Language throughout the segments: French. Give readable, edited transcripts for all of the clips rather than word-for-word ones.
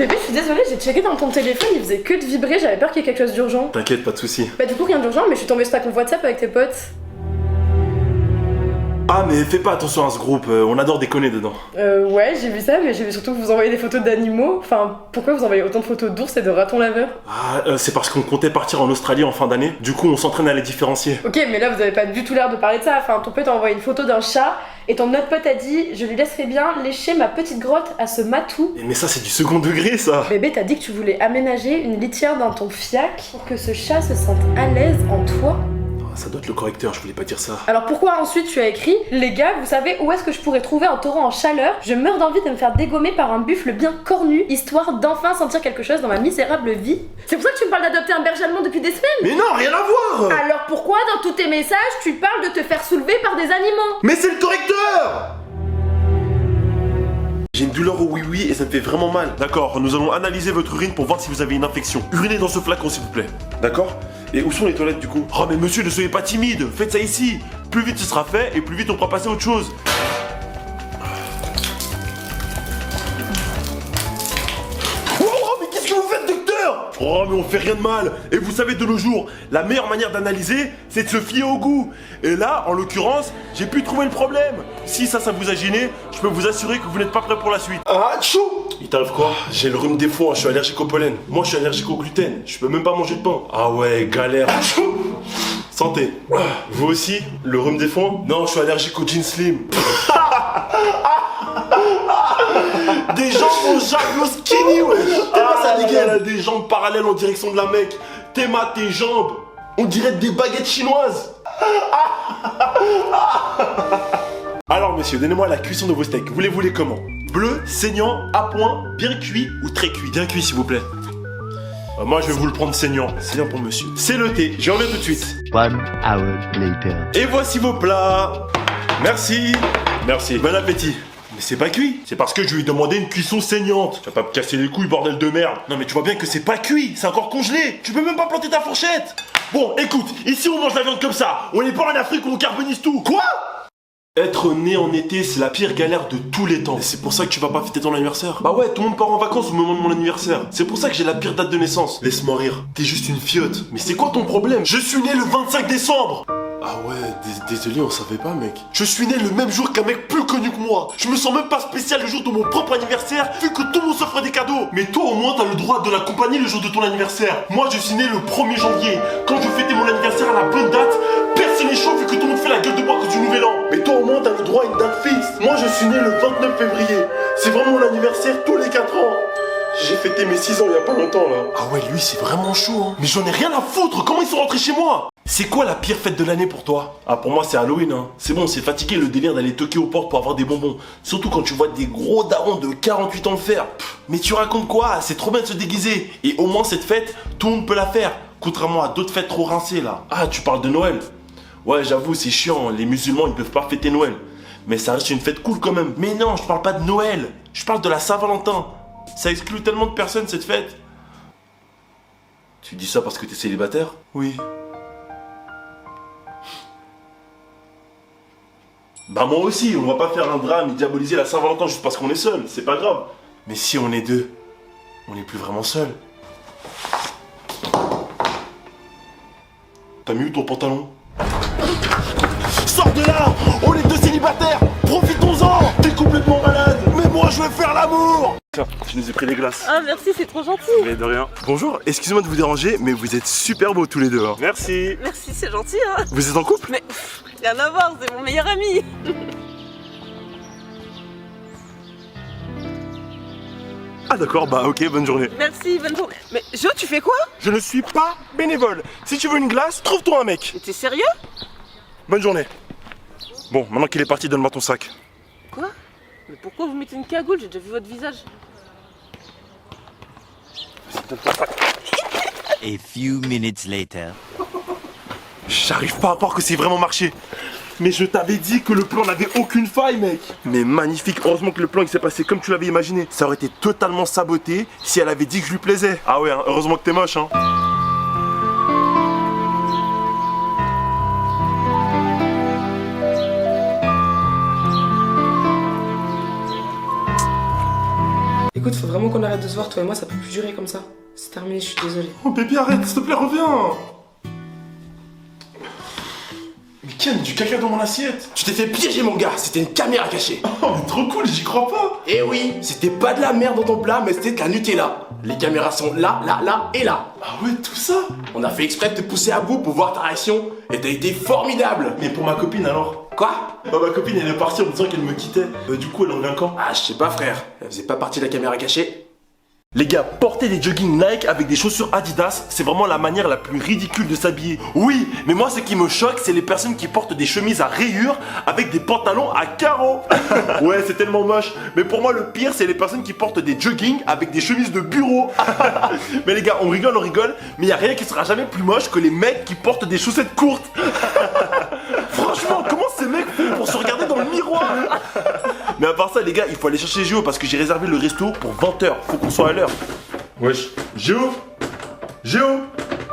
Bébé, je suis désolée, j'ai checké dans ton téléphone, il faisait que de vibrer, j'avais peur qu'il y ait quelque chose d'urgent. T'inquiète, pas de soucis. Bah du coup rien d'urgent, mais je suis tombée sur ta compte WhatsApp avec tes potes. Ah mais fais pas attention à ce groupe, on adore déconner dedans. Ouais, j'ai vu ça, mais j'ai vu surtout que vous envoyez des photos d'animaux. Enfin, pourquoi vous envoyez autant de photos d'ours et de ratons laveurs? Ah, c'est parce qu'on comptait partir en Australie en fin d'année, du coup on s'entraîne à les différencier. Ok, mais là vous avez pas du tout l'air de parler de ça. Enfin, ton pote a envoyé une photo d'un chat, et ton autre pote a dit « Je lui laisserai bien lécher ma petite grotte à ce matou ». Mais ça c'est du second degré ça. Bébé, t'as dit que tu voulais aménager une litière dans ton fiac pour que ce chat se sente à l'aise en toi. Ça doit être le correcteur, je voulais pas dire ça. Alors pourquoi ensuite tu as écrit « Les gars, vous savez où est-ce que je pourrais trouver un torrent en chaleur? Je meurs d'envie de me faire dégommer par un buffle bien cornu, histoire d'enfin sentir quelque chose dans ma misérable vie. » C'est pour ça que tu me parles d'adopter un berger allemand depuis des semaines? Mais non, rien à voir. Alors pourquoi dans tous tes messages tu parles de te faire soulever par des animaux? Mais c'est le correcteur. J'ai une douleur au oui-oui et ça me fait vraiment mal. D'accord, nous allons analyser votre urine pour voir si vous avez une infection. Urinez dans ce flacon s'il vous plaît. D'accord? Et où sont les toilettes du coup? Oh mais monsieur, ne soyez pas timide, faites ça ici. Plus vite ce sera fait et plus vite on pourra passer à autre chose. Oh mais qu'est-ce que vous faites docteur? Oh mais on fait rien de mal. Et vous savez de nos jours, la meilleure manière d'analyser, c'est de se fier au goût. Et là, en l'occurrence, j'ai pu trouver le problème. Si ça vous a gêné, je peux vous assurer que vous n'êtes pas prêt pour la suite. Ah, chaud! Il t'arrive quoi? J'ai le rhume des foins, je suis allergique au pollen. Moi, je suis allergique au gluten. Je peux même pas manger de pain. Ah ouais, galère. Santé. Vous aussi? Le rhume des foins? Non, je suis allergique au jean slim. Des jambes au javelot skinny, ouais. Ça dégaine. Des jambes parallèles en direction de la Mecque. Tes jambes, on dirait des baguettes chinoises. Alors monsieur, donnez-moi la cuisson de vos steaks. Voulez-vous les comment? Bleu, saignant, à point, bien cuit ou très cuit? Bien cuit s'il vous plaît. Moi je vais vous le prendre saignant. Saignant pour monsieur. C'est noté, j'en reviens tout de suite. 1 hour later. Et voici vos plats. Merci. Merci. Bon appétit. Mais c'est pas cuit. C'est parce que je lui ai demandé une cuisson saignante. Tu vas pas me casser les couilles, bordel de merde. Non mais tu vois bien que c'est pas cuit. C'est encore congelé. Tu peux même pas planter ta fourchette. Bon, écoute, ici on mange la viande comme ça. On est pas en Afrique où on carbonise tout. Quoi? Être né en été, c'est la pire galère de tous les temps. Et c'est pour ça que tu vas pas fêter ton anniversaire. Bah ouais, tout le monde part en vacances au moment de mon anniversaire. C'est pour ça que j'ai la pire date de naissance. Laisse-moi rire. T'es juste une fiotte. Mais c'est quoi ton problème? Je suis né le 25 décembre. Ah ouais, désolé, on savait pas, mec. Je suis né le même jour qu'un mec plus connu que moi. Je me sens même pas spécial le jour de mon propre anniversaire, vu que tout le monde s'offre des cadeaux. Mais toi, au moins, t'as le droit de l'accompagner le jour de ton anniversaire. Moi, je suis né le 1er janvier. Quand je fêtais mon anniversaire à la bonne date, personne n'est chaud vu que tout le monde fait la gueule de bois à cause du nouvel an. Mais toi, au moins, t'as le droit à une date fixe. Moi, je suis né le 29 février. C'est vraiment mon anniversaire tous les 4 ans. J'ai fêté mes 6 ans il y a pas longtemps là. Ah ouais, lui c'est vraiment chaud hein. Mais j'en ai rien à foutre, comment ils sont rentrés chez moi? C'est quoi la pire fête de l'année pour toi? Ah pour moi c'est Halloween hein. C'est bon, c'est fatigué le délire d'aller toquer aux portes pour avoir des bonbons. Surtout quand tu vois des gros darons de 48 ans le faire. Mais tu racontes quoi? C'est trop bien de se déguiser. Et au moins cette fête, tout le monde peut la faire. Contrairement à d'autres fêtes trop rincées là. Ah tu parles de Noël? Ouais j'avoue c'est chiant, les musulmans ils peuvent pas fêter Noël. Mais ça reste une fête cool quand même. Mais non, je parle pas de Noël. Je parle de la Saint-Valentin. Ça exclut tellement de personnes cette fête. Tu dis ça parce que t'es célibataire? Oui. Bah moi aussi, on va pas faire un drame et diaboliser la Saint-Valentin juste parce qu'on est seul, c'est pas grave. Mais si on est deux, on n'est plus vraiment seul. T'as mis où ton pantalon? Sors de là! On est deux célibataires! Profitons-en! T'es complètement malade! Mais moi je veux faire l'amour! Tiens, je nous ai pris des glaces. Ah merci, c'est trop gentil. Mais de rien. Bonjour, excusez-moi de vous déranger, mais vous êtes super beaux tous les deux. Hein. Merci. Merci, c'est gentil hein. Vous êtes en couple? Mais rien à voir, c'est mon meilleur ami. Ah d'accord, bah ok, bonne journée. Merci, bonne journée. Mais Jo, tu fais quoi? Je ne suis pas bénévole. Si tu veux une glace, trouve-toi un mec. Mais t'es sérieux? Bonne journée. Bon, maintenant qu'il est parti, donne-moi ton sac. Quoi? Mais pourquoi vous mettez une cagoule? J'ai déjà vu votre visage. A few minutes later. J'arrive pas à croire que c'est vraiment marché. Mais je t'avais dit que le plan n'avait aucune faille, mec. Mais magnifique, heureusement que le plan il s'est passé comme tu l'avais imaginé. Ça aurait été totalement saboté si elle avait dit que je lui plaisais. Ah ouais, hein, heureusement que t'es moche, hein. Écoute, Écoute, faut vraiment qu'on arrête de se voir, toi et moi, ça peut plus durer comme ça. C'est terminé, je suis désolée. Oh bébé, arrête, s'il te plaît, reviens. Mais Ken, du caca dans mon assiette. Tu t'es fait piéger mon gars, c'était une caméra cachée. Oh mais trop cool, j'y crois pas. Eh oui, c'était pas de la merde dans ton plat, mais c'était de la Nutella. Les caméras sont là, là, là et là. Ah ouais, tout ça. On a fait exprès de te pousser à bout pour voir ta réaction, et t'as été formidable. Mais pour ma copine alors? Quoi? Bah ma copine elle est partie en me disant qu'elle me quittait. Du coup elle revient quand? Ah, je sais pas frère, elle faisait pas partie de la caméra cachée. Les gars, porter des jogging Nike avec des chaussures Adidas, c'est vraiment la manière la plus ridicule de s'habiller. Oui, mais moi ce qui me choque, c'est les personnes qui portent des chemises à rayures avec des pantalons à carreaux. Ouais, c'est tellement moche. Mais pour moi, le pire, c'est les personnes qui portent des jogging avec des chemises de bureau. Mais les gars, on rigole, mais y a rien qui sera jamais plus moche que les mecs qui portent des chaussettes courtes. Franchement, comment ces mecs font pour se regarder dans le miroir? Mais à part ça, les gars, il faut aller chercher Géo parce que j'ai réservé le resto pour 20h. Faut qu'on soit à l'heure. Wesh, Géo?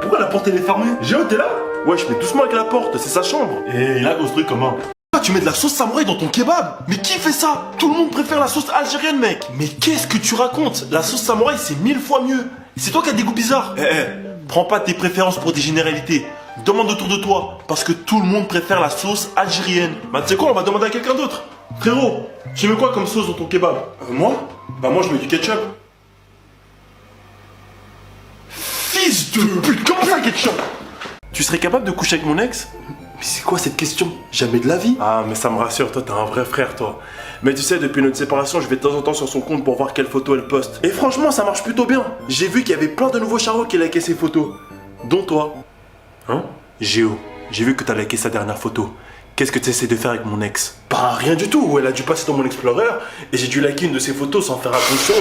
Pourquoi la porte elle est fermée? Géo, t'es là? Wesh, mais doucement avec la porte, c'est sa chambre. Et il a construit comment? Ah, tu mets de la sauce samouraï dans ton kebab? Mais qui fait ça? Tout le monde préfère la sauce algérienne, mec. Mais qu'est-ce que tu racontes? La sauce samouraï, c'est 1000 fois mieux. C'est toi qui as des goûts bizarres. Prends pas tes préférences pour des généralités. Demande autour de toi, parce que tout le monde préfère la sauce algérienne. Bah tu sais quoi, on va demander à quelqu'un d'autre. Frérot, tu mets quoi comme sauce dans ton kebab? Moi? Bah moi je mets du ketchup. Fils de pute, comment ça ketchup? Tu serais capable de coucher avec mon ex? Mais c'est quoi cette question? Jamais de la vie. Ah mais ça me rassure, toi t'es un vrai frère toi. Mais tu sais, depuis notre séparation, je vais de temps en temps sur son compte pour voir quelles photos elle poste. Et franchement ça marche plutôt bien. J'ai vu qu'il y avait plein de nouveaux charros qui likaient ses photos. Dont toi. Hein? Géo, j'ai vu que t'as liké sa dernière photo. Qu'est-ce que tu essaies de faire avec mon ex? Bah rien du tout, elle a dû passer dans mon Explorer et j'ai dû liker une de ses photos sans faire attention.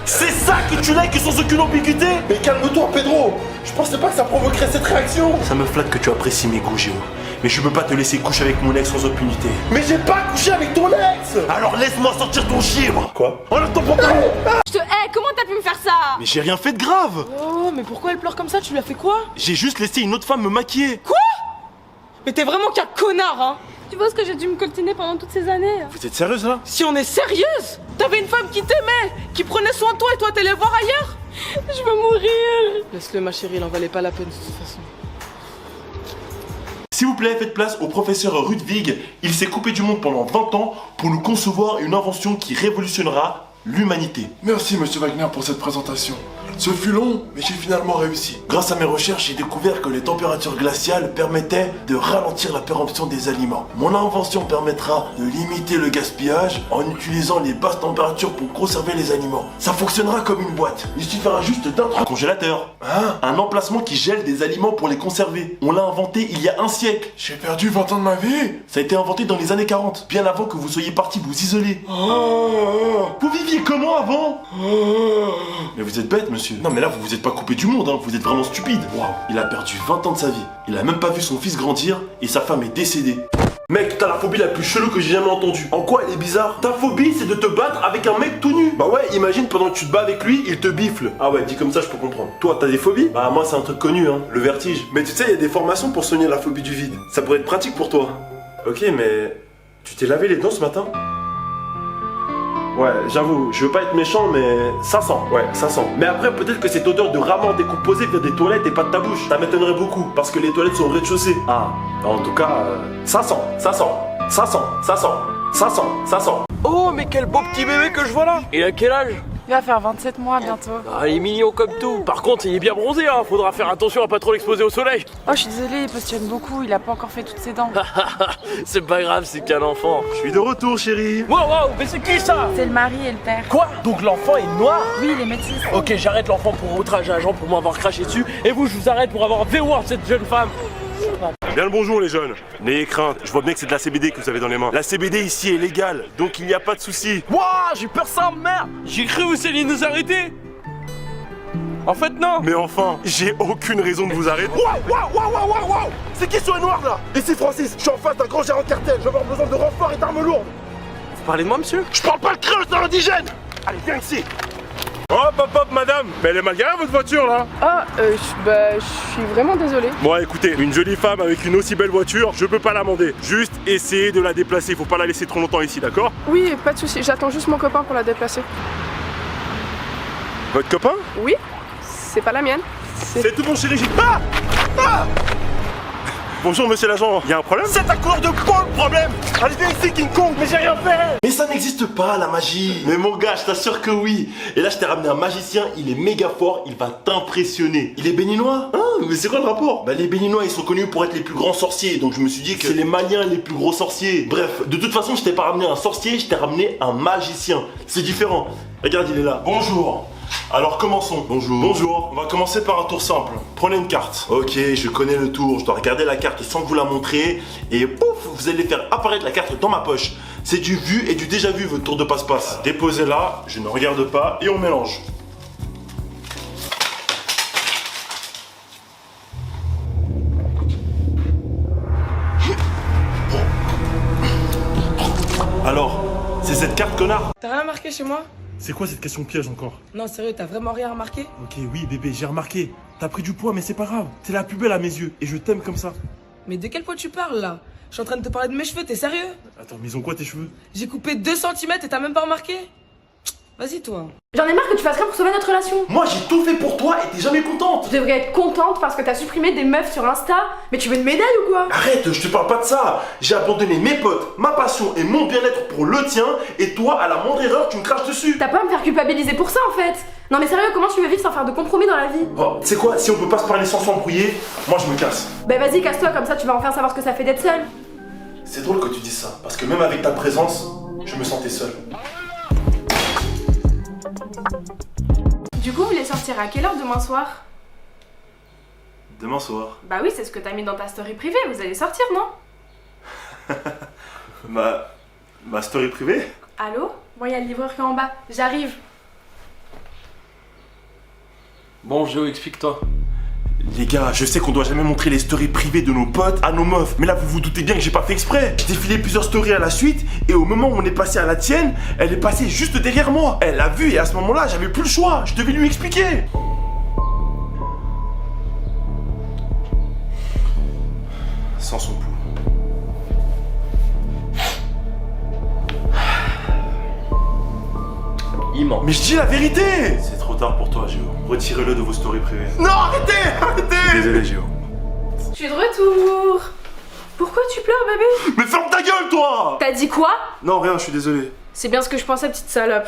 C'est ça que tu likes sans aucune ambiguïté? Mais calme-toi Pedro, je pensais pas que ça provoquerait cette réaction. Ça me flatte que tu apprécies mes goûts Géo, mais je peux pas te laisser coucher avec mon ex sans impunité. Mais j'ai pas couché avec ton ex. Alors laisse-moi sortir ton chibre. Quoi? Enlève ton pantalon. Je te hais, comment t'as pu me faire ça? Mais j'ai rien fait de grave. Oh, mais pourquoi elle pleure comme ça? Tu lui as fait quoi? J'ai juste laissé une autre femme me maquiller. Quoi? Mais t'es vraiment qu'un connard, hein? Tu vois ce que j'ai dû me coltiner pendant toutes ces années? Vous êtes sérieuse là? Si on est sérieuse, t'avais une femme qui t'aimait, qui prenait soin de toi et toi t'allais voir ailleurs. Je veux mourir. Laisse-le ma chérie, il en valait pas la peine de toute façon. S'il vous plaît, faites place au professeur Rudwig. Il s'est coupé du monde pendant 20 ans pour nous concevoir une invention qui révolutionnera l'humanité. Merci Monsieur Wagner pour cette présentation. Ce fut long, mais j'ai finalement réussi. Grâce à mes recherches, j'ai découvert que les températures glaciales permettaient de ralentir la péremption des aliments. Mon invention permettra de limiter le gaspillage en utilisant les basses températures pour conserver les aliments. Ça fonctionnera comme une boîte. Il suffira juste d'un congélateur. Hein? Un emplacement qui gèle des aliments pour les conserver. On l'a inventé il y a un siècle. J'ai perdu 20 ans de ma vie. Ça a été inventé dans les années 40, bien avant que vous soyez partis vous isoler. Oh, Vous viviez comment avant? oh. Mais vous êtes bête, monsieur. Non, mais là, vous vous êtes pas coupé du monde, hein. Vous êtes vraiment stupide. Waouh. Il a perdu 20 ans de sa vie. Il a même pas vu son fils grandir et sa femme est décédée. Mec, t'as la phobie la plus chelou que j'ai jamais entendue. En quoi elle est bizarre? Ta phobie, c'est de te battre avec un mec tout nu. Bah ouais, imagine pendant que tu te bats avec lui, il te bifle. Ah ouais, dit comme ça, je peux comprendre. Toi, t'as des phobies? Bah moi, c'est un truc connu, hein. Le vertige. Mais tu sais, il y a des formations pour soigner la phobie du vide. Ça pourrait être pratique pour toi. Ok, mais tu t'es lavé les dents ce matin? Ouais, j'avoue, je veux pas être méchant, mais ça sent. Ouais, ça sent. Mais après, peut-être que cette odeur de ramen décomposé vient des toilettes et pas de ta bouche. Ça m'étonnerait beaucoup, parce que les toilettes sont au rez-de-chaussée. Ah, en tout cas, ça sent, ça sent, ça sent, ça sent, ça sent, ça sent. Oh, mais quel beau petit bébé que je vois là! Il a quel âge? Il va faire 27 mois bientôt. Ah, il est mignon comme tout. Par contre, il est bien bronzé, hein. Faudra faire attention à pas trop l'exposer au soleil. Oh, je suis désolée, il positionne beaucoup, il a pas encore fait toutes ses dents. C'est pas grave, c'est qu'un enfant. Je suis de retour, chérie. Wow, wow, mais c'est qui ça? C'est le mari et le père. Quoi? Donc l'enfant est noir? Oui, il est métis. Ok, j'arrête l'enfant pour outrage à agent pour m'avoir craché dessus. Et vous, je vous arrête pour avoir V-word cette jeune femme. Bien le bonjour les jeunes. N'ayez crainte, je vois bien que c'est de la CBD que vous avez dans les mains. La CBD ici est légale, donc il n'y a pas de souci. Wouah, j'ai peur ça, merde. J'ai cru vous alliez nous arrêter. En fait, non. Mais enfin, j'ai aucune raison de vous arrêter. Waouh. C'est qui ce noir là? Ici Francis, je suis en face d'un grand gérant de cartel. Je vais avoir besoin de renforts et d'armes lourdes. Vous parlez de moi, monsieur? Je parle pas le créole, c'est un indigène. Allez, viens ici. Hop, madame. Mais elle est mal garée votre voiture là. Ah, je suis vraiment désolé. Bon, écoutez, une jolie femme avec une aussi belle voiture, je peux pas l'amender. Juste essayer de la déplacer, faut pas la laisser trop longtemps ici, d'accord? Oui, pas de souci. J'attends juste mon copain pour la déplacer. Votre copain? Oui, c'est pas la mienne. C'est tout bon chéri, Bonjour monsieur l'agent, y a un problème? C'est ta couleur de peau le problème! Allez viens ici King Kong, mais j'ai rien fait! Mais ça n'existe pas, la magie. Mais mon gars, je t'assure que oui! Et là je t'ai ramené un magicien, il est méga fort, il va t'impressionner. Il est béninois? Ah, mais c'est quoi le rapport? Bah les béninois ils sont connus pour être les plus grands sorciers, donc je me suis dit que... C'est les Maliens les plus gros sorciers. Bref, de toute façon je t'ai pas ramené un sorcier, je t'ai ramené un magicien. C'est différent. Regarde, il est là. Bonjour. Alors commençons. Bonjour. On va commencer par un tour simple. Prenez une carte. Ok, je connais le tour. Je dois regarder la carte sans que vous la montrez. Et pouf, vous allez faire apparaître la carte dans ma poche. C'est du vu et du déjà vu votre tour de passe-passe. Déposez-la, je ne regarde pas et on mélange. Alors, c'est cette carte, connard? T'as rien remarqué chez moi? C'est quoi cette question piège encore? Non, sérieux, t'as vraiment rien remarqué? Ok, oui bébé, j'ai remarqué. T'as pris du poids, mais c'est pas grave. T'es la plus belle à mes yeux et je t'aime comme ça. Mais de quel poids tu parles là? Je suis en train de te parler de mes cheveux, t'es sérieux? Attends, mais ils ont quoi tes cheveux? J'ai coupé 2 cm et t'as même pas remarqué? Vas-y toi. J'en ai marre que tu fasses rien pour sauver notre relation. Moi j'ai tout fait pour toi et t'es jamais contente. Tu devrais être contente parce que t'as supprimé des meufs sur Insta. Mais tu veux une médaille ou quoi? Arrête, je te parle pas de ça. J'ai abandonné mes potes, ma passion et mon bien-être pour le tien. Et toi, à la moindre erreur, tu me craches dessus. T'as pas à me faire culpabiliser pour ça en fait. Non mais sérieux, comment tu veux vivre sans faire de compromis dans la vie? Oh, tu sais quoi, si on peut pas se parler sans s'embrouiller, moi je me casse. Bah vas-y, casse-toi, comme ça tu vas enfin savoir ce que ça fait d'être seule. C'est drôle que tu dises ça, parce que même avec ta présence, je me sentais seul. Du coup, vous voulez sortir à quelle heure demain soir? Demain soir. Bah oui, c'est ce que t'as mis dans ta story privée, vous allez sortir, non? Ma story privée? Allô? Moi, y a le livreur qui est en bas, j'arrive. Bon, Géo, explique-toi. Les gars, je sais qu'on doit jamais montrer les stories privées de nos potes à nos meufs, mais là vous vous doutez bien que j'ai pas fait exprès. J'ai défilé plusieurs stories à la suite et au moment où on est passé à la tienne, elle est passée juste derrière moi. Elle l'a vu et à ce moment-là, j'avais plus le choix. Je devais lui expliquer. Sans son pouls. Il ment. Mais je dis la vérité. C'est trop tard pour toi, Géo. Retirez-le de vos stories privées. Non, arrêtez. Désolé, Géo. Je suis de retour. Pourquoi tu pleures, bébé? Mais ferme ta gueule, toi. T'as dit quoi? Non, rien, je suis désolé. C'est bien ce que je pensais, petite salope.